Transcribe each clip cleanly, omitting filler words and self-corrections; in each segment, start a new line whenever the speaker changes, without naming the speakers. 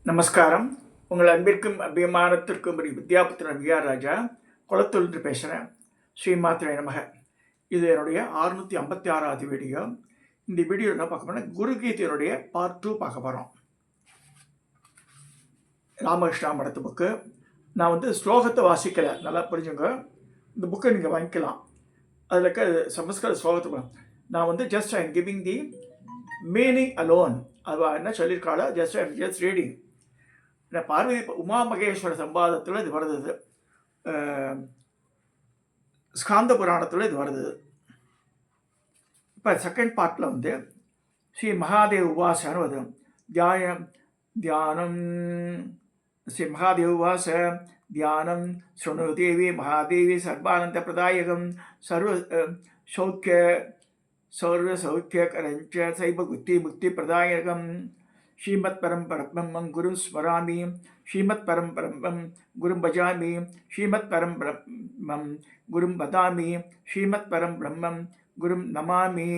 நமஸ்காரம். உங்கள் அன்பிற்கும் அபிமானத்திற்கும் வித்யாபுத்திரன் விஆர் ராஜா குளத்தூர்ந்து பேசுகிறேன். ஸ்ரீமாத்திரை நமக. இது என்னுடைய 656வது வீடியோ. இந்த வீடியோ என்ன பார்க்க போனால் குருகீதையினுடைய பார்ட் 2 பார்க்க போகிறோம். ராமகிருஷ்ணா மடத்து புக்கு. நான் ஸ்லோகத்தை வாசிக்கலை, நல்லா புரிஞ்சுங்க. இந்த புக்கை நீங்கள் வாங்கிக்கலாம். அதில் இருக்க சமஸ்கிருத ஸ்லோகத்தை நான் just I am giving the meaning alone. அது என்ன சொல்லியிருக்காளோ ஜஸ்ட் ரீடிங். பார்வதி உமா மகேஸ்வர சம்பாதத்தில் இது வருது, ஸ்காந்த புராணத்தில் இது வருது. இப்போ செகண்ட் பார்ட்டில் ஸ்ரீ மகாதேவ் உபாசன்னு வருது. தியானம் ஸ்ரீ மகாதேவ் உபாச தியானம் ஸ்ருணு தேவி மகாதேவி சர்வானந்த பிரதாயகம் சர்வ சௌக்கியகரஞ்ச சைவ புத்தி முக்தி பிரதாயகம் ஸ்ரீமத் பரம் பிரம்மம் குரும் ஸ்மராமி ஸ்ரீமத் பரம் பிரம்மம் குரும் பஜாமி ஸ்ரீமத் பரம் பிரம்மம் குரும் பதாமி ஸ்ரீமத் பரம் பிரம்மம் குரும் நமாமி.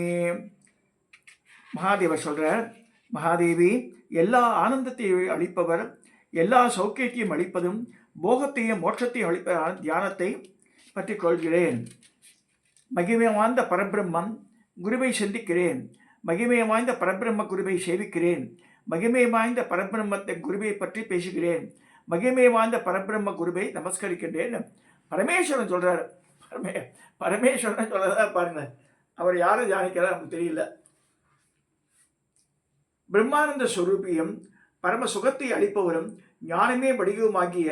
மகாதேவர் சொல்கிறார், மகாதேவி எல்லா ஆனந்தத்தையும் அளிப்பவர், எல்லா சௌக்கியத்தையும் அளிப்பதும் போகத்தையும் மோட்சத்தையும் அளிப்பதான தியானத்தை பற்றி கொள்கிறேன். மகிமை வாய்ந்த பரபிரம்மம் குருவை சந்திக்கிறேன். மகிமை வாய்ந்த பரபிரம்ம குருவை சேவிக்கிறேன். மகிமை வாய்ந்த பரபிரம்மத்தை குருவை பற்றி பேசுகிறேன். மகிமை வாய்ந்த பரபிரம்ம குருவை நமஸ்கரிக்கின்றேன். பரமேஸ்வரன் சொல்கிறார். பரமேஸ்வரன் சொல்கிறதா பாருங்க. அவர் யாரை தியானிக்கிறார் நமக்கு தெரியல. பிரம்மானந்த ஸ்வரூபியும் பரம சுகத்தை அளிப்பவரும் ஞானமே வடிவமாகிய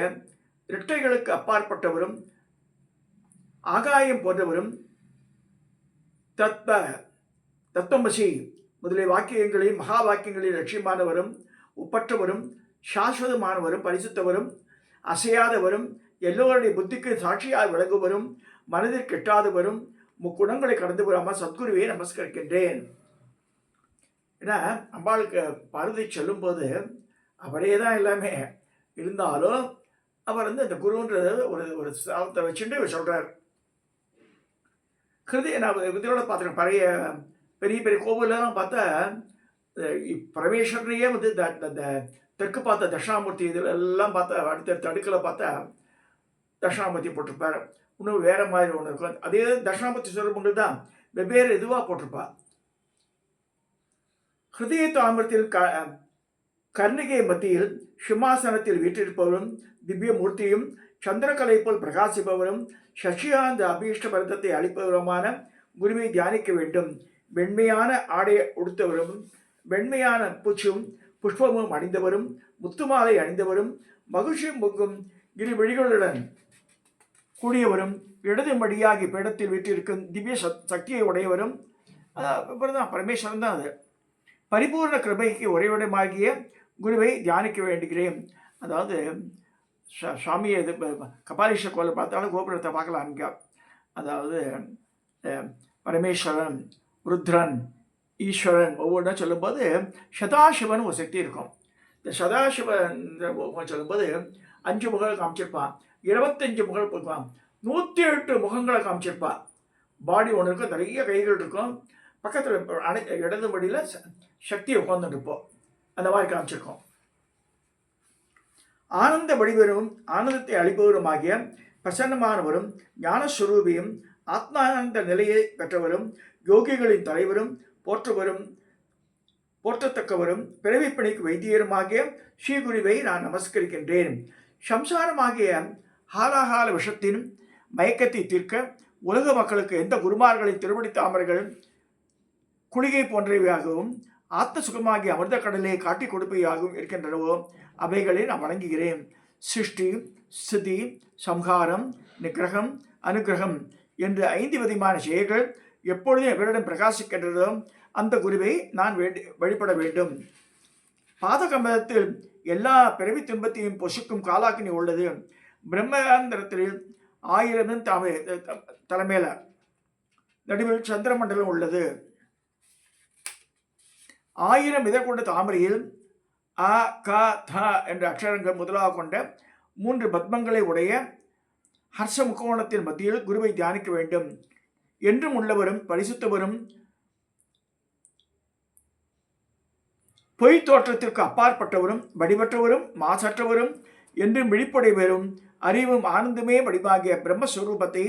இரட்டைகளுக்கு அப்பாற்பட்டவரும் ஆகாயம் போன்றவரும் தத்துவமசி முதலிய வாக்கியங்களையும் மகா வாக்கியங்களில் லட்சியமானவரும் ஒப்பற்றவரும் சாஸ்வதமானவரும் பரிசுத்தவரும் அசையாதவரும் எல்லோருடைய புத்திக்கு சாட்சியாக விளங்குவரும் மனதிற்கு எட்டாதவரும் முக்குணங்களை கடந்து வராமல் சத்குருவை நமஸ்கரிக்கின்றேன். ஏன்னா அம்பாளுக்கு பார்வதி சொல்லும்போது அவரே தான் எல்லாமே இருந்தாலும் அவர் அந்த குருன்றது ஒரு சாதத்தை வச்சுட்டு சொல்கிறார். நான் இதோட பார்த்துருக்கேன். பெரிய பெரிய கோவிலெல்லாம் பார்த்தா பரமேஸ்வரனையே அந்த தெற்கு பார்த்த தட்சிணாமூர்த்தி இதில் எல்லாம் பார்த்தா அடுத்த அடுக்கில் பார்த்தா தட்சிணாமூர்த்தி போட்டிருப்பார். இன்னும் வேறு மாதிரி ஒன்று இருக்கும். அதே தட்சிணாமூர்த்தி சொல்லும்போது தான் வெவ்வேறு இதுவாக போட்டிருப்பா. ஹிருதய தாமிரத்தில் கர்ணிகை மத்தியில் சிம்மாசனத்தில் வீற்றிருப்பவரும் திவ்ய மூர்த்தியும் சந்திரகலை போல் பிரகாசிப்பவரும் சசியாந்த அபீஷ்ட பரதத்தை அளிப்பவருமான குருவை தியானிக்க வேண்டும். வெண்மையான ஆடை உடுத்தவரும் வெண்மையான பூச்சும் புஷ்பமும் அணிந்தவரும் முத்துமாலை அணிந்தவரும் மகிழ்ச்சியும் பொங்கும் இரு விழிகளுடன் கூடியவரும் இடது மடியாகி பீடத்தில் வீட்டிருக்கும் திவ்ய சக்தியை உடையவரும் தான் பரமேஸ்வரன் தான். அது பரிபூர்ண கிருபைக்கு உறைவிடமாகிய குருவை தியானிக்க வேண்டுகிறேன். அதாவது சுவாமியை இது கபாலீஸ்வரர் கோவில் பார்த்தாலும் கோபுரத்தை பார்க்கலாம். இங்கே அதாவது பரமேஸ்வரன், ருத்ரன், ஈஸ்வரன் ஒவ்வொன்றும் சொல்லும்போது சதாசிவன் ஒரு சக்தி இருக்கும். இந்த சதாசிவன் சொல்லும்போது 5 முகங்களை காமிச்சிருப்பான், 25 முகங்கள் கொடுப்பான், 108 முகங்களை காமிச்சிருப்பான். பாடி ஒன்று இருக்கும், நிறைய கைகள் இருக்கும், பக்கத்தில் இடது மடியில் சக்தியை உட்காந்துருப்போம். அந்த மாதிரி காமிச்சிருக்கோம். ஆனந்த வடிவரும் ஆனந்தத்தை அளிப்பவருமாகிய பிரசன்னமானவரும் ஞானஸ்வரூபியும் ஆத்மானந்த நிலையை பெற்றவரும் யோகிகளின் தலைவரும் போற்றத்தக்கவரும் பிறவிப்பணிக்கு வைத்தியருமாகிய ஸ்ரீகுருவை நான் நமஸ்கரிக்கின்றேன். சம்சாரமாகிய ஹாலாகால விஷத்தின் மயக்கத்தை தீர்க்க உலக மக்களுக்கு எந்த குருமார்களின் திருவடி தாமரைகள் குளிகை போன்றவையாகவும் ஆத்ம சுகமாகிய அமிர்த கடலை காட்டி கொடுப்பையாகவும் இருக்கின்றனவோ அவைகளை நான் வணங்குகிறேன். சிருஷ்டி, ஸ்திதி, சம்ஹாரம், நிகிரகம், அனுகிரகம் என்ற 5 விதமான செயல்கள் எப்பொழுதும் எவரிடம் பிரகாசிக்கின்றதோ அந்த குருவை நான் வழிபட வேண்டும். பாதகம்பத்தில் எல்லா பிறவி துன்பத்தையும் பொசுக்கும் காலாக்கினி உள்ளது. பிரம்மந்திரத்தில் 1000 தலைமையில் நடுவில் சந்திரமண்டலம் உள்ளது. 1000 இதழ் கொண்ட தாமரையில் அ க த என்ற அக்ஷரங்கள் முதலாக கொண்ட 3 பத்மங்களை உடைய ஹர்ஷ முக்கோணத்தின் மத்தியில் குருவை தியானிக்க வேண்டும். என்றும் உள்ளவரும் பரிசுத்தவரும் பொய் தோற்றத்திற்கு அப்பாற்பட்டவரும் வடிவற்றவரும் மாசற்றவரும் என்றும் விழிப்புடையவரும் அறிவும் ஆனந்தமே வடிவாகிய பிரம்மஸ்வரூபத்தை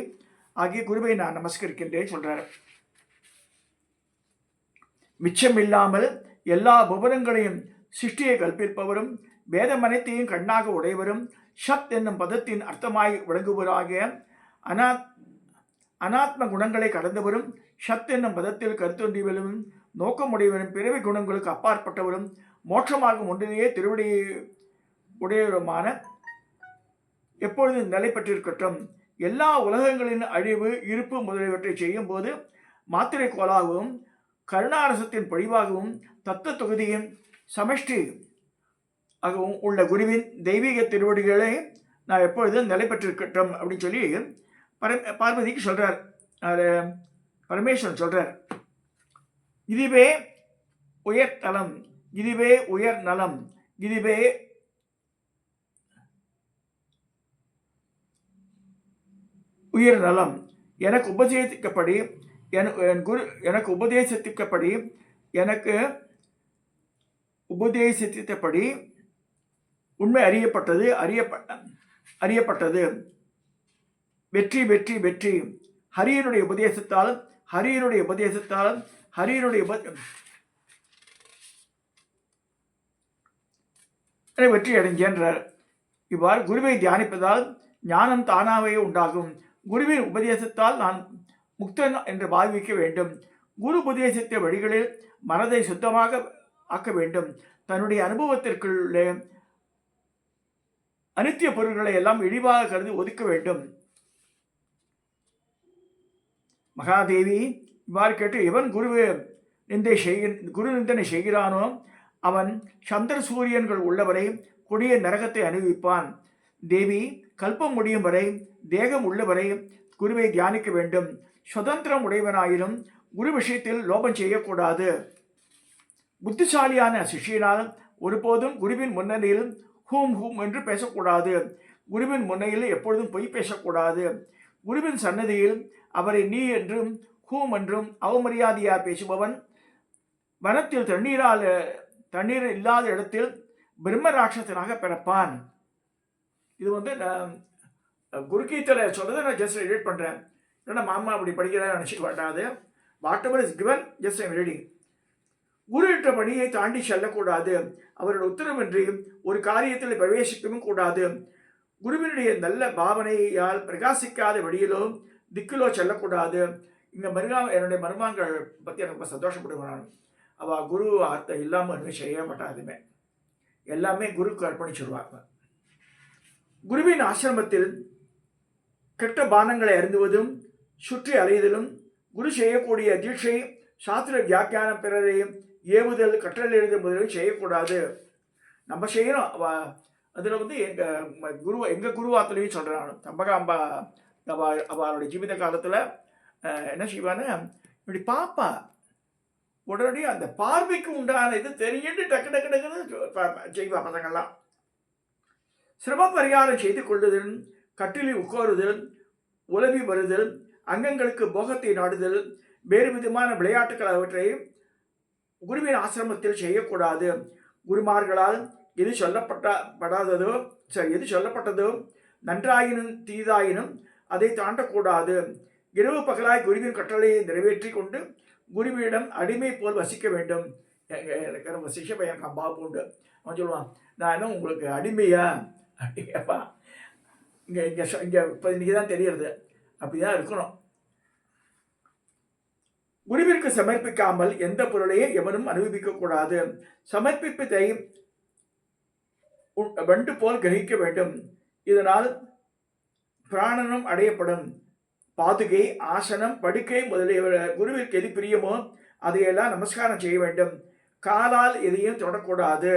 ஆகிய குருவை நான் நமஸ்கரிக்கின்றேன் சொல்றார். மிச்சமில்லாமல் எல்லா புவனங்களையும் சிருஷ்டியை கற்பிப்பவரும் வேதமனைத்தையும் கண்ணாக உடையவரும் ஷத் என்னும் பதத்தின் அர்த்தமாய் விளங்குவராகிய அனாத்ம குணங்களை கடந்தவரும் ஷத் என்னும் பதத்தில் கருத்தொன்றியவரும் நோக்கமுடையவரும் பிறவி குணங்களுக்கு அப்பாற்பட்டவரும் மோட்சமாகும் ஒன்றிலேயே திருவடியை உடையவருமான எப்பொழுதும் நிலை பெற்றிருக்கட்டும். எல்லா உலகங்களின் அழிவு இருப்பு முதலியவற்றை செய்யும் போது மாத்திரை கோலாகவும் கருணாரசத்தின் பொழிவாகவும் தத்துவ தொகுதியின் சமஷ்டி ஆகவும் உள்ள குருவின் தெய்வீக திருவடிகளை நான் எப்பொழுதும் நிலை பெற்றிருக்கட்டும் அப்படின்னு சொல்லி பார்வதிக்கு சொல்றார். பரமேஸ்வரன் சொல்றார். இதுவே உயர் தலம், இதுவே உயர் நலம், இதுவே உயர் நலம். எனக்கு உபதேசிக்கப்படி எனக்கு உபதேசித்தபடி உண்மை அறியப்பட்டது. வெற்றி வெற்றி வெற்றி. ஹரியனுடைய உபதேசத்தால் வெற்றி அடைஞ்சார். இவ்வாறு குருவை தியானிப்பதால் ஞானம் தானாகவே உண்டாகும். குருவின் உபதேசத்தால் நான் முக்தன் என்று பாவிக்க வேண்டும். குரு உபதேசித்த வழிகளில் மனதை சுத்தமாக ஆக்க வேண்டும். தன்னுடைய அனுபவத்திற்குள்ளே அனித்திய பொருள்களை எல்லாம் இழிவாக கருதி ஒதுக்க வேண்டும். மகாதேவி இவ்வாறு கேட்டு, எவன் குரு நிந்தனை செய்கிறானோ அவன் சந்திர சூரியன்கள் உள்ளவரை கொடிய நரகத்தை அனுபவிப்பான். தேவி, கல்பம் முடியும் வரை தேகம் உள்ளவரை குருவை தியானிக்க வேண்டும். சுதந்திரம் உடையவனாயினும் குரு விஷயத்தில் லோபம் செய்யக்கூடாது. புத்திசாலியான சிஷியனால் ஒருபோதும் குருவின் முன்னணியில் ஹூம் ஹூம் என்று பேசக்கூடாது. குருவின் முன்னையில் எப்பொழுதும் பொய் பேசக்கூடாது. குருவின் சன்னதியில் அவரை நீ என்றும் ஹூம் என்றும் அவமரியாதையார் பேசுபவன் வனத்தில் தண்ணீர் இல்லாத இடத்தில் பிரம்மராட்சசனாக பிறப்பான். இது குருகீதையில சொல்றதை நான் ஜஸ்ட் எடிட் பண்றேன். ஏன்னா மாமா அப்படி படிக்கிறதா நினைச்சுக்க மாட்டாது. Whatever is given just I'm reading. குரு என்ற பணியை தாண்டி செல்லக்கூடாது. அவருடைய உத்தரவின்றி ஒரு காரியத்தில் பிரவேசிக்கவும் கூடாது. குருவினுடைய நல்ல பாவனையால் பிரகாசிக்காத வழியிலோ திக்கிலோ செல்லக்கூடாது. இங்கே என்னுடைய மருமகள் பற்றி எனக்கு ரொம்ப சந்தோஷப்படுவேன். அவள் குரு அர்த்தம் இல்லாமல் ஒன்றுமே செய்ய மாட்டாதுமே. எல்லாமே குருக்கு அர்ப்பணிச்சிருவாங்க. குருவின் ஆசிரமத்தில் கெட்ட பானங்களை அருந்துவதும் சுற்றி அலையுதலும், குரு செய்யக்கூடிய தீட்சை, சாஸ்திர வியாக்கியானம், பிறரை ஏவுதல், கற்றல் எழுத முதலில் செய்யக்கூடாது. நம்ம செய்யணும். அதில் எங்கள் குருவாத்திலையும் சொல்கிறான். தம்பகாம்பா அவளுடைய ஜீவித காலத்தில் என்ன செய்வான்னு இப்படி பாப்பா உடனடியாக அந்த பார்வைக்கு உண்டான இது தெரிஞ்சுட்டு டக்கு டக்கு டக்குன்னு செய்வா பசங்கள்லாம். சிரம பரிகாரம் செய்து கொள்ளுதல், கட்டிலில் உட்காருதல், உலவி வருதல், அங்கங்களுக்கு போகத்தை நாடுதல், வேறு விதமான விளையாட்டுகள் அவற்றை குருவின் ஆசிரமத்தில் செய்யக்கூடாது. குருமார்களால் எது சொல்லப்பட்டதோ நன்றாயினும் தீதாயினும் அதை தாண்டக்கூடாது. இரவு பகலாய் குருவின் கட்டளையை நிறைவேற்றி கொண்டு குருவியிடம் அடிமை போல் வசிக்க வேண்டும். எனக்கு நம்ம சிஷ்ய பையன் பாபு உண்டு. அவன் சொல்லுவான், நான் என்ன உங்களுக்கு அடிமையா அப்படிங்கப்பா. இங்கே இப்போ இன்னைக்கு தான் தெரியறது. அப்படிதான் இருக்கணும். குருவிற்கு சமர்ப்பிக்காமல் எந்த பொருளையும் எவனும் அனுபவிக்கக்கூடாது. சமர்ப்பிப்பதை வண்டு போல் கிரகிக்க வேண்டும். இதனால் பிராணனம் அடையப்படும். பாதுகை, ஆசனம், படுக்கை முதலிய குருவிற்கு எது பிரியமோ அதையெல்லாம் நமஸ்காரம் செய்ய வேண்டும். காலால் எதையும் தொடக்கூடாது.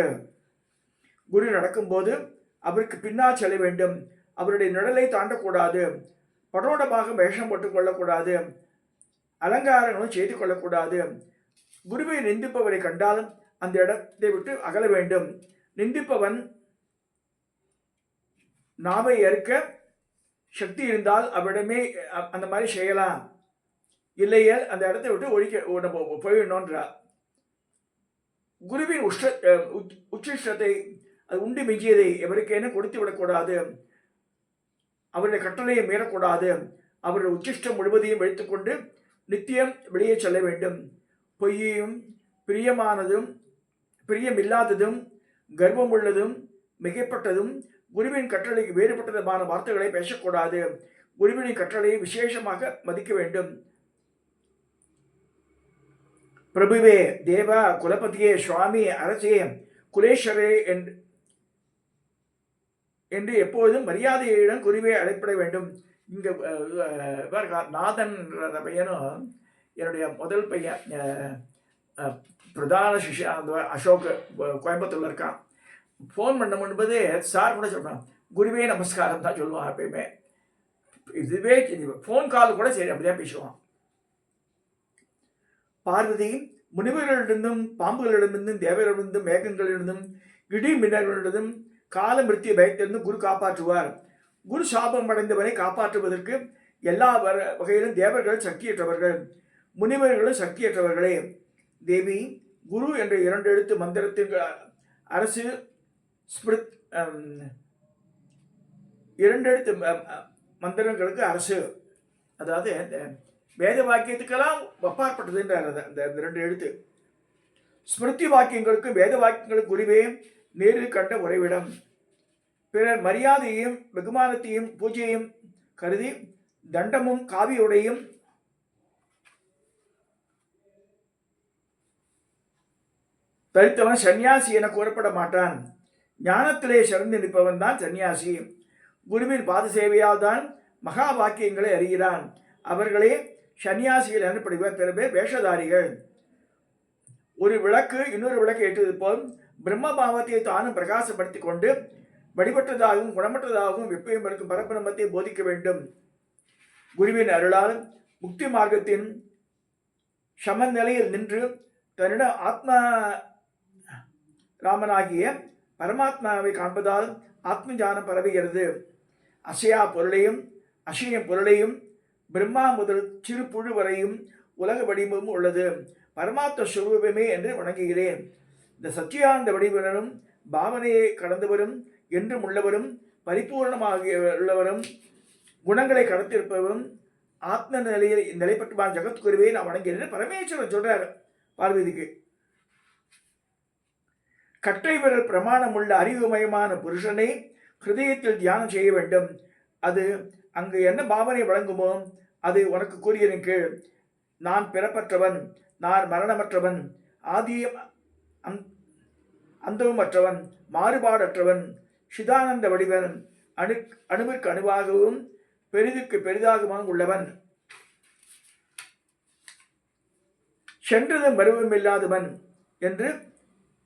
குரு நடக்கும்போது அவருக்கு பின்னால் செல்ல வேண்டும். அவருடைய நிழலை தாண்டக்கூடாது. படோடமாக வேஷம் போட்டுக் கொள்ளக்கூடாது. அலங்காரங்களும் செய்து கொள்ளக்கூடாது. குருவை நிந்திப்பவரை கண்டால் அந்த இடத்தை விட்டு அகல வேண்டும். நிந்திப்பவன் நாவை ஏற்க சக்தி இருந்தால் அவரிடமே அந்த மாதிரி செய்யலாம். இல்லையே அந்த இடத்தை விட்டு போயிடணுன்றார். குருவின் உச்சிஷ்டத்தை அது உண்டு மிஞ்சியதை எவருக்கேனும் கொடுத்து விடக்கூடாது. அவருடைய கட்டளையை மீறக்கூடாது. அவருடைய உச்சிஷ்டம் முழுவதையும் வைத்துக்கொண்டு நித்தியம் வெளியே செல்ல வேண்டும். பொய்யையும் பிரியமானதும் பிரியமில்லாததும் கர்வமுள்ளதும் மிகைப்பட்டதும் குருவின் கட்டளைக்கு வேறுபட்டதுமான வார்த்தைகளை பேசக்கூடாது. குருவின் கட்டளையை விசேஷமாக மதிக்க வேண்டும். பிரபுவே, தேவா, குலபதியே, சுவாமி, அரசே, குலேஸ்வரே என்று எப்பொழுதும் மரியாதையுடன் குருவே அழைப்பட வேண்டும். இங்கே நாதன் பையனும் என்னுடைய முதல் பையன் பிரதான சிஷ்யா அசோக் கோயம்புத்தூர்ல இருக்கான். ஃபோன் பண்ண முன்பதே சார் கூட சொல்கிறான், குருவே நமஸ்காரம் தான் சொல்லுவான் எப்பயுமே. இதுவே ஃபோன் கால் கூட சரி அப்படிதான் பேசுவான். பார்வதி, முனிவர்களிடந்தும் பாம்புகளிடமிருந்தும் தேவர்களிடந்தும் மேகங்களிலிருந்தும் இடி மின்னல்களிடந்தும் கால மிருத்திய பயத்திலிருந்து குரு காப்பாற்றுவார். குரு சாபம் அடைந்தவரை காப்பாற்றுவதற்கு எல்லா வகையிலும் தேவர்கள் சக்தியற்றவர்கள், முனிவர்களும் சக்தியற்றவர்களே. தேவி, குரு என்ற 2 எழுத்து மந்திரத்தின் அரசு 2 எழுத்து மந்திரங்களுக்கு அரசு, அதாவது வேத வாக்கியத்துக்கெல்லாம் அப்பாற்பட்டதுன்றார். அந்த 2 எழுத்து ஸ்மிருதி வாக்கியங்களுக்கும் வேத வாக்கியங்களுக்கு குருவே நேரில் கண்ட உறைவிடம். பிறர் மரியாதையும் வெகுமானத்தையும் பூஜையும் கருதி தண்டமும் காவியுடையும் தரித்தவன் சன்னியாசி என கூறப்பட மாட்டான். ஞானத்திலே சிறந்து நிற்பவன் தான் சன்னியாசி. குருவின் பாத சேவையால் தான் மகா வாக்கியங்களை அறிகிறான். அவர்களே சன்னியாசிகள் எனப்படுவர். பிற பேர் வேஷதாரிகள். ஒரு விளக்கு இன்னொரு விளக்கு ஏற்றுவது போல் பிரம்ம பாவத்தை தானும் பிரகாசப்படுத்திக் கொண்டு வழிபட்டதாகவும் குணமற்றதாகவும் எப்பயும் இருக்கும் பரபிரம்மத்தை போதிக்க வேண்டும். குருவின் அருளால் முக்தி மார்க்கத்தின் சமநிலையில் நின்று தன்னிடம் ஆத்மா ராமனாகிய பரமாத்மாவை காண்பதால் ஆத்ம ஞானம் பரவுகிறது. அசையா பொருளையும் அசையும் பொருளையும் பிரம்மா முதல் சிறு புழு வரையும் உலக வடிவமும் உள்ளது. பரமாத்ம சுரூபமே என்று வணங்குகிறேன். இந்த சத்தியானந்த வடிவனும் பாவனையை கடந்தவரும் என்றும் உள்ளவரும் பரிபூர்ணமாக உள்ளவரும் குணங்களை கடத்திருப்பவரும் ஆத்ம நிலையில் நிலைப்பட்டுமான ஜெகத்குருவே நான் வணங்குகிறேன் பரமேஸ்வரன் சொல்றார் பார்வதிக்கு. கட்டை விரல் பிரமாணம் உள்ள அறிவுமயமான புருஷனை ஹிருதயத்தில் தியானம் செய்ய வேண்டும். அது அங்கு என்ன பாவனை வழங்குமோ அது உனக்கு கூறியதன் கீழ். நான் பிறப்பற்றவன், நான் மரணமற்றவன், ஆதியம் அந்தவுமற்றவன், மாறுபாடற்றவன், சிதானந்த வடிவன், அணுவிற்கு அணுவாகவும் பெரிதுக்கு பெரிதாகவும் உள்ளவன், சென்றதும் வருவதும் இல்லாதவன் என்று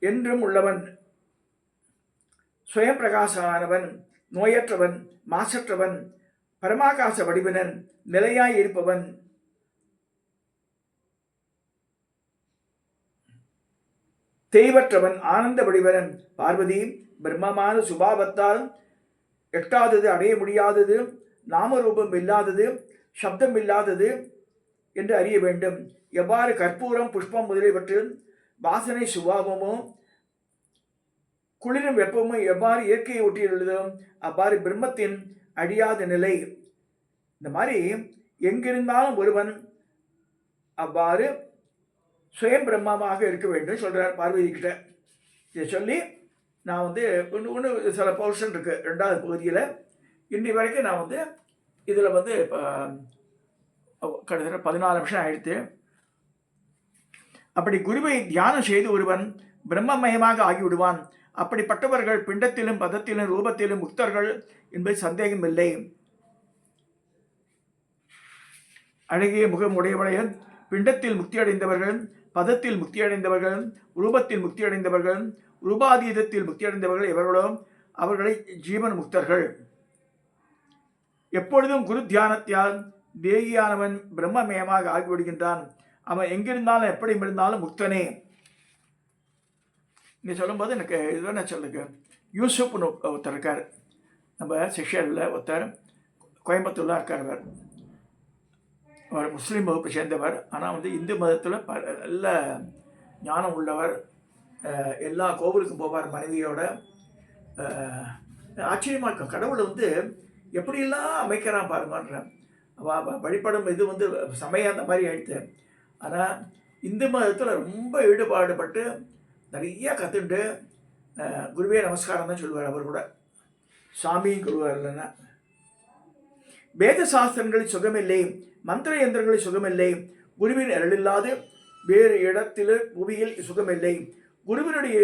என்றும் உள்ளவன், சுயம் பிரகாசமானவன், நோயற்றவன், மாசற்றவன், பரமாகாச வடிவனன், நிலையாய் இருப்பவன், தெய்வற்றவன், ஆனந்த வடிவனன். பார்வதி, பிரம்மமான சுபாவத்தால் எட்டாதது, அடைய முடியாதது, நாமரூபம் இல்லாதது, சப்தம் இல்லாதது என்று அறிய வேண்டும். எவ்வாறு கற்பூரம், புஷ்பம் முதலியவற்றில் வாசனை சுபாவமோ குளிரும் வெப்பமும் எவ்வாறு இயற்கையை ஒட்டியுள்ளதோ அவ்வாறு பிரம்மத்தின் அழியாத நிலை. இந்த மாதிரி எங்கிருந்தாலும் ஒருவன் அவ்வாறு சுயம் பிரம்மமாக இருக்க வேண்டும் சொல்கிறார் பார்வதி கிட்ட. இதை சொல்லி நான் ஒன்று சில போர்ஷன் இருக்குது 2வது பகுதியில். இன்னி வரைக்கும் நான் இதில் இப்போ கிட்டத்தட்ட 14 நிமிஷம் ஆயிடுத்து. அப்படி குருவை தியானம் செய்து ஒருவன் பிரம்மமயமாக ஆகிவிடுவான். அப்படிப்பட்டவர்கள் பிண்டத்திலும் பதத்திலும் ரூபத்திலும் முக்தர்கள் என்பது சந்தேகமில்லை. அழகிய முகம் உடையவளைய பிண்டத்தில் முக்தியடைந்தவர்கள், பதத்தில் முக்தியடைந்தவர்கள், ரூபத்தில் முக்தியடைந்தவர்கள், ரூபாதீதத்தில் முக்தியடைந்தவர்கள் எவர்களோ அவர்களை ஜீவன் முக்தர்கள். எப்பொழுதும் குரு தியானத்தால் தேகியானவன் பிரம்மமயமாக ஆகிவிடுகின்றான். அவன் எங்கிருந்தாலும் எப்படி இருந்தாலும் முக்தனே. இங்கே சொல்லும்போது எனக்கு இதுதான் நான் சொல்லுங்க. யூசுப்னு ஒருத்தர் இருக்கார், நம்ம சிஷ்யரில் ஒருத்தர், கோயம்புத்தூர்லாம் இருக்கார். அவர் முஸ்லீம் வகுப்பை சேர்ந்தவர். ஆனால் இந்து மதத்தில் நல்ல ஞானம் உள்ளவர். எல்லா கோவிலுக்கும் போவார் மனைவியோட. ஆச்சரியமாக இருக்கும். கடவுளை வந்து எப்படியெல்லாம் அமைக்கிறான் பாருங்கன்ற வழிபடும் இது வந்து சமயம் அந்த மாதிரி ஆயிடுத்து. ஆனால் இந்து மதத்தில் ரொம்ப ஈடுபாடுபட்டு நிறைய கற்றுண்டு குருவே நமஸ்காரம் தான் சொல்லுவார். அவர் கூட சாமியும் சொல்லுவார். இல்லைன்னா வேத சாஸ்திரங்களில் சுகமில்லை, மந்திர யந்திரங்களில் சுகமில்லை, குருவின் அருளில்லாது வேறு இடத்தில் புவியில் சுகமில்லை. குருவினுடைய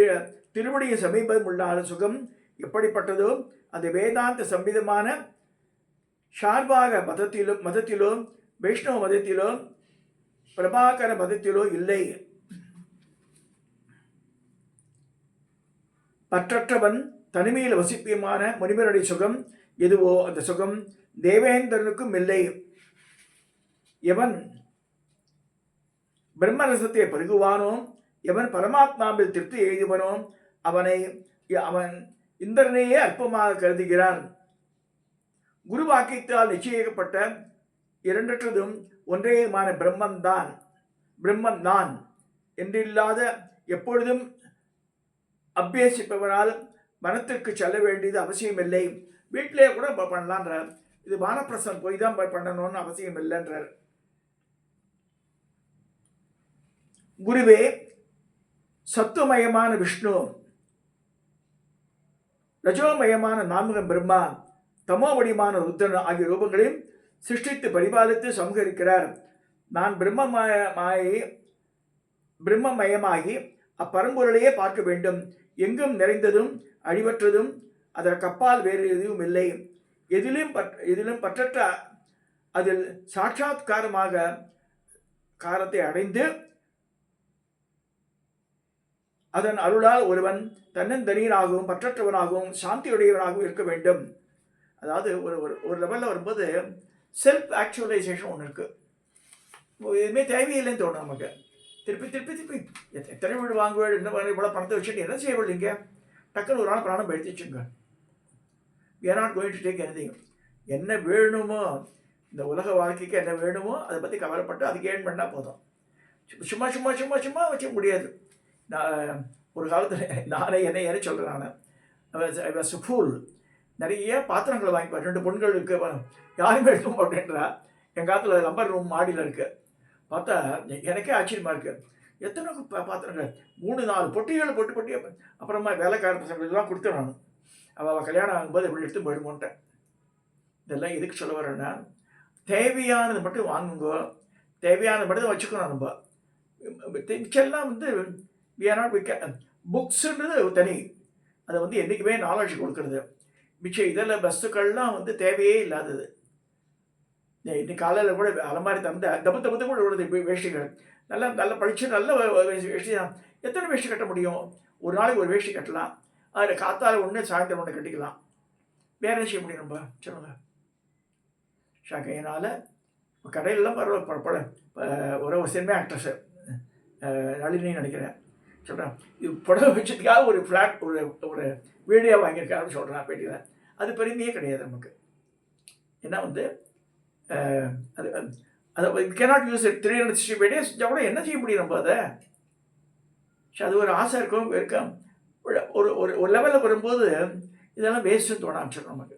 திருவடிய சமீபம் உள்ள சுகம் எப்படிப்பட்டதோ அந்த வேதாந்த சம்பிதமான ஷார்பாக மதத்திலோ வைஷ்ணவ மதத்திலோ பிரபாகர மதத்திலோ இல்லை. பற்றற்றவன் தனிமையில் வசிப்பியமான முனிவருடைய சுகம் எதுவோ அந்த சுகம் தேவேந்திரனுக்கும் இல்லை. எவன் பிரம்மரசத்தை பருகுவானோ, எவன் பரமாத்மாவில் திருப்தி எழுதுவனோ அவன் இந்திரனையே அற்பமாக கருதுகிறான். குரு வாக்கியத்தால் நிச்சயிக்கப்பட்ட இரண்டற்றதும் ஒன்றேயுமான பிரம்மன் தான் என்றில்லாத எப்பொழுதும் அபியசிப்பவனால் வனத்திற்கு செல்ல வேண்டியது அவசியமில்லை. வீட்டிலே கூட பண்ணலான்ற, இது வானப்பிரசம் போய் தான் பண்ணணும்னு அவசியம் இல்லைன்றார். குருவே சத்துவமயமான விஷ்ணு, ரஜோமயமான நான்முகன் பிரம்மா, தமோவடிமான ருத்ரன் ஆகிய ரூபங்களையும் சிருஷ்டித்து பரிபாலித்து சம்ஹரிக்கிறார். நான் பிரம்மமயமாகி அப்பரம்பொருளையே பார்க்க வேண்டும். எங்கும் நிறைந்ததும் அழிவற்றதும் அதற்கப்பால் வேறு எதுவும் இல்லை. எதிலும் பற்றற்ற அதில் சாட்சாத்காரமாக காரத்தை அடைந்து அதன் அருளால் ஒருவன் தன்னந்தனியனாகவும் பற்றற்றவனாகவும் சாந்தியுடையவனாகவும் இருக்க வேண்டும். அதாவது ஒரு லெவலில் வரும்போது செல்ஃப் ஆக்சுவலைசேஷன் ஒன்று இருக்குது. எதுவுமே தேவையில்லைன்னு தோணும் நமக்கு. திருப்பி எத்தனை வீடு வாங்குவேன், என்ன இவ்வளோ பணத்தை வச்சுட்டு என்ன செய்ய இல்லைங்க, டக்குன்னு ஒரு நாள் பிராணம் எடுத்து வச்சுங்க. we are not going to take anything. என்ன வேணுமோ, இந்த உலக வாழ்க்கைக்கு என்ன வேணுமோ அதை பற்றி கவலைப்பட்டு அதுக்கு ஏன் பண்ணால் போதும். சும்மா சும்மா சும்மா சும்மா வச்சுக்க முடியாது. நான் ஒரு காலத்தில் நானே என்ன சொல்கிறேன், நான் ஃபுல் நிறைய பாத்திரங்களை வாங்கிப்பேன். 2 பொண்ணுகள் இருக்குது, யாருமே எடுக்க மாட்டேன்றா. எங்கள் காலத்தில் நம்பர் ரூம் மாடியில் இருக்குது. பார்த்தா எனக்கே ஆச்சரியமாக இருக்குது. எத்தனை பாத்திரங்கள், 3-4 பொட்டிகளை பொட்டி அப்புறமா வேலைக்கார பசங்களுக்கெல்லாம் கொடுத்தேன். நான் அவள் கல்யாணம் ஆகும்போது எப்படி எடுத்து போயிடுமோன்ட்டேன். இதெல்லாம் எதுக்கு சொல்ல வரேன்னா, தேவையானது மட்டும் வாங்குங்கோ, தேவையானது மட்டும் தான் வச்சுக்கணும். நம்ம மிச்செல்லாம் வந்து புக்ஸுன்றது தனி, அதை வந்து என்றைக்குமே நாலேஜ் கொடுக்குறது. மிச்சம் இதில் வஸ்துக்கள்லாம் வந்து தேவையே இல்லாதது. இன்னைக்கு காலையில் கூட அலமாரி தந்து தப்பு கூட உள்ளது. வேஷ்டிகள் நல்லா படித்து நல்ல வேஷ்டி தான். எத்தனை வேஷ்டி கட்ட முடியும்? ஒரு நாளைக்கு ஒரு வேஷ்டி கட்டலாம். அதில் காத்தால் ஒன்று சாயந்தரம் ஒன்று கட்டிக்கலாம். வேற என்ன செய்ய முடியும் நம்ம சொல்லுங்க. ஷாக்கையினால் கடையிலலாம் ஒரு சினிமா ஆக்ட்ரஸு நளினின்னு நினைக்கிறேன் சொல்கிறேன், இது புடவை வச்சதுக்காக ஒரு ஃப்ளாட் ஒரு வீடியோ வாங்கியிருக்காருன்னு சொல்கிறேன் பேட்டியில். அது பெருமையே கிடையாது நமக்கு. ஏன்னா வந்து அது கேனாட் யூஸ் 365 days கூட என்ன செய்ய முடியும் நம்ம அதை. அது ஒரு ஆசை இருக்கும். ஒரு லெவலில் வரும்போது இதெல்லாம் வேஸ்ட்டுன்னு தோண ஆரம்பிச்சிடும் நமக்கு.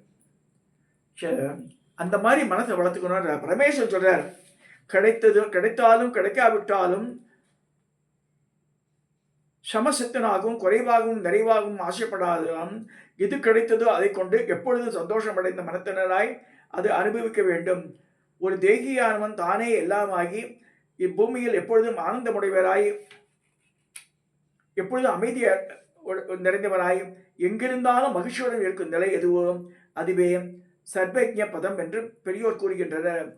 அந்த மாதிரி மனத்தை வளர்த்துக்கணும். பரமேஸ்வரன் சொல்கிறார், கிடைத்தாலும் கிடைக்காவிட்டாலும் சமசத்தனாகவும் குறைவாகவும் நிறைவாகவும் ஆசைப்படாதவன் எது கிடைத்ததோ அதை கொண்டு எப்பொழுதும் சந்தோஷம் அடைந்த மனத்தினராய் அது அனுபவிக்க வேண்டும். ஒரு தேகியானவன் தானே எல்லாமாகி இப்பூமியில் எப்பொழுதும் ஆனந்தமுடையவராய் எப்பொழுதும் அமைதி நிறைந்தவராய் எங்கிருந்தாலும் மகிழ்ச்சியுடன் இருக்கும் நிலை எதுவோ அதுவே சர்வஜ்ஞ பதம் என்று பெரியோர் கூறுகின்றனர்.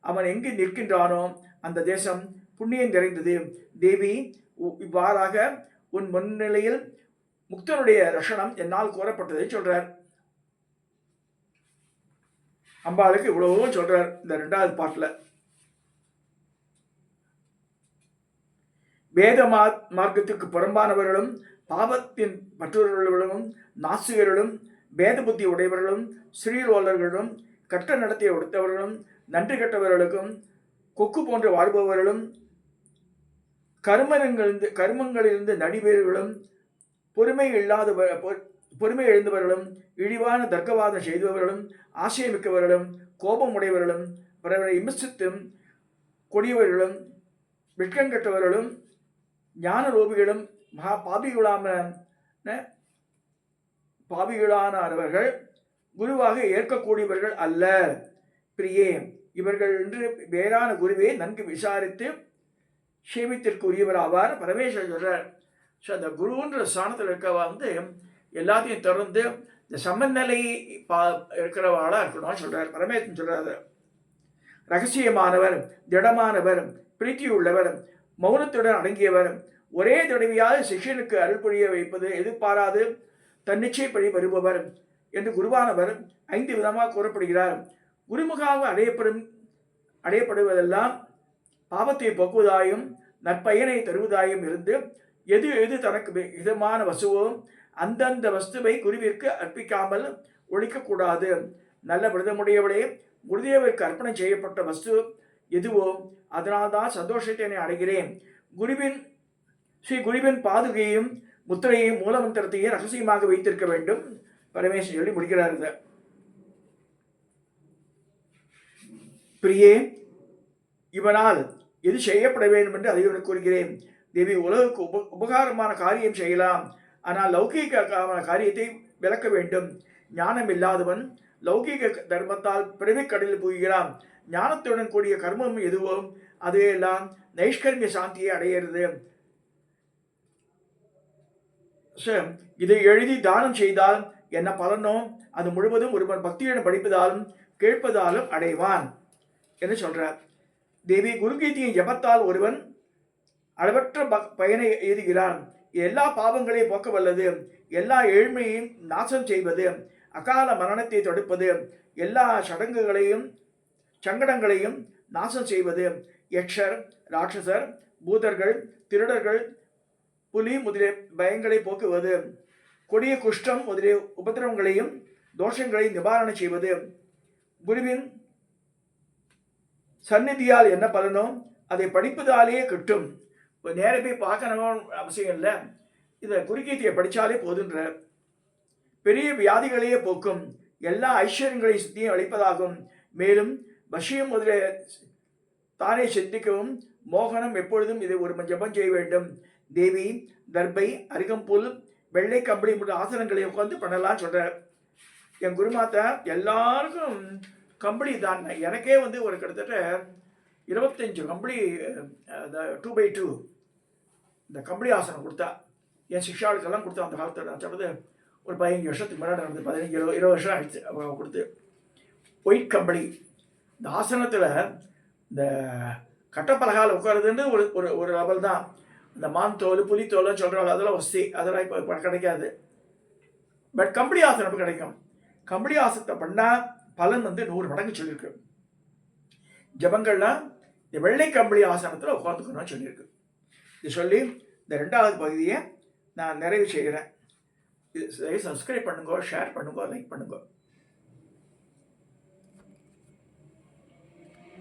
அவன் எங்கு நிற்கின்றானோ அந்த தேசம் புண்ணியம் நிறைந்தது. தேவி, இவ்வாறாக உன் முன்னிலையில் முக்தனுடைய ரஷணம் என்னால் கூறப்பட்டதை சொல்றார். அம்பாளுக்கு இவ்வளவோ சொல்றார் இந்த 2வது பாட்டில். வேத மார்க்கத்துக்கு புறம்பானவர்களும் பாவத்தின் மற்றவர்களும் நாசிகர்களும் வேத புத்தி உடையவர்களும் ஸ்ரீலோலர்களும் கட்ட நடத்திய உடுத்தவர்களும் நன்றி கட்டவர்களுக்கும் கொக்கு போன்று வாழ்பவர்களும் கர்மங்களிலிருந்து நடிபேர்களும் பொறுமை எழுந்தவர்களும் இழிவான தர்க்கவாதம் செய்தவர்களும் ஆசையமிக்கவர்களும் கோபம் உடையவர்களும் பிறரை விமர்சித்தும் கொடியவர்களும் வெட்கங்கட்டவர்களும் ஞான ரோபிகளும் மகா பாபிகளானவர்கள் குருவாக ஏற்கக்கூடியவர்கள் அல்ல. பிரியே, இவர்கள் என்று வேறான குருவே நன்கு விசாரித்து சேவித்திற்கு உரியவராவார். பரமேஸ்வரர் சொல்றார். ஸோ அந்த குருன்ற ஸ்தானத்தில் இருக்கவா எல்லாத்தையும் தொடர்ந்து இந்த சமநிலை இருக்கிறவாளாக இருக்கணும்னு சொல்றார். பரமேஸ்வரன் சொல்றாரு, ரகசியமானவர், திடமானவர், பிரீத்தியுள்ளவர், மௌனத்துடன் அடங்கியவர், ஒரே தடவையாக சிஷ்யனுக்கு அருள் புரிய வைப்பது எதிர்பாராது தன்னிச்சைப்படி வருபவர் என்று குருவானவர் 5 விதமாக கூறப்படுகிறார். குருமுகாக அடையப்படுவதெல்லாம் பாவத்தை போக்குவதாயும் நற்பயனை தருவதாயும் இருந்து எது எது தனக்கு இதமான வசுவோ அந்தந்த வஸ்துவை குருவிற்கு அர்ப்பிக்காமல் ஒழிக்கக்கூடாது. நல்ல விரதமுடையவளே, குருதேவருக்கு அர்ப்பணம் செய்யப்பட்ட வஸ்து எதுவோ அதனால்தான் சந்தோஷத்தை அடைகிறேன். குருவின் பாதுகையும் முத்திரையும் மூலமந்திரத்தையும் ரகசியமாக வைத்திருக்க வேண்டும். பரமேஸ்வரன் சொல்லி முடிக்கிறார். பிரியே, இவனால் எது செய்யப்பட வேண்டும் என்று அதை கூறுகிறேன். தேவி, உலகுக்கு உபகாரமான காரியம் செய்யலாம், ஆனால் லௌகீகமான காரியத்தை விளக்க வேண்டும். ஞானம் இல்லாதவன் லௌகீக தர்மத்தால் பிறவிக்கடலில் புகுகிறான். ஞானத்துடன் கூடிய கர்மம் எதுவோ அதையெல்லாம் நைஷ்கர்மிய சாந்தியை அடையிறது. இதை எழுதி தானம் செய்தால் என்ன பலனோ அது முழுவதும் ஒருவன் பக்தியுடன் படிப்பதாலும் கேட்பதாலும் அடைவான் என்று சொல்றார். தேவி, குருகீதையின் ஜபத்தால் ஒருவன் அளவற்ற பயனை எழுதுகிறான். எல்லா பாவங்களையும் போக்க வல்லது, எல்லா ஏழ்மையையும் நாசம் செய்வது, அகால மரணத்தை தடுப்பது, எல்லா சங்கடங்களையும் நாசம் செய்வது, யக்ஷர், ராட்சசர், பூதர்கள், திருடர்கள், புலி முதலிய பயங்களை போக்குவது, கொடிய குஷ்டம் முதலிய உபத்திரவங்களையும் தோஷங்களையும் நிவாரணம் செய்வது, குருவின் சந்நிதியால் என்ன பலனோ அதை படிப்பதாலேயே கிட்டும். நேர போய் பார்க்கணும் அவசியம் இல்லை, இதை குருகீதையை படித்தாலே போதுன்ற. பெரிய வியாதிகளையே போக்கும், எல்லா ஐஸ்வர்யங்களையும் சுத்தியும் அளிப்பதாகும். மேலும் வசியம் முதலிய தானே சிந்திக்கவும் மோகனம் எப்பொழுதும் இதை ஒரு ஜபம் செய்ய வேண்டும். தேவி, தர்பை, அருகம்புல், வெள்ளை கம்பளி போன்ற ஆசனங்களை உட்காந்து பண்ணலாம் சொல்கிறார். என் குருமாத்தா எல்லாருக்கும் கம்பளி தான். எனக்கே ஒரு கிட்டத்தட்ட 25 கம்பளி 2x2 இந்த கம்பளி ஆசனம் கொடுத்தா. என் சிக்ஷாளுக்கெல்லாம் கொடுத்தா. அந்த காலத்தில் நான் சொல்கிறது ஒரு 15 வருஷத்துக்கு முன்னாடி நடந்து 15-20 வருஷம் ஆகிடுச்சு. அவங்க கொடுத்து ஒயிட் கம்பளி. இந்த ஆசனத்தில் இந்த கட்டப்பலகால் உட்காருதுன்னு ஒரு லெவல் தான். இந்த மான் தோல், புலித்தோல்னு சொல்கிறாங்க, அதெல்லாம் வசதி, அதெல்லாம் இப்போ கிடைக்காது. பட் கம்பளி ஆசனம் கிடைக்கும். கம்பளி ஆசனத்தை பண்ணால் பலன் 100 மடங்கு சொல்லியிருக்கு. ஜபங்கள்லாம் இந்த வெள்ளை கம்பளி ஆசனத்தில் உட்காந்துக்கணும்னு சொல்லியிருக்கு. இது சொல்லி இந்த 2வது பகுதியை நான் நிறைவு செய்கிறேன். இது சப்ஸ்கிரைப் பண்ணுங்க, ஷேர் பண்ணுங்க, லைக் பண்ணுங்க.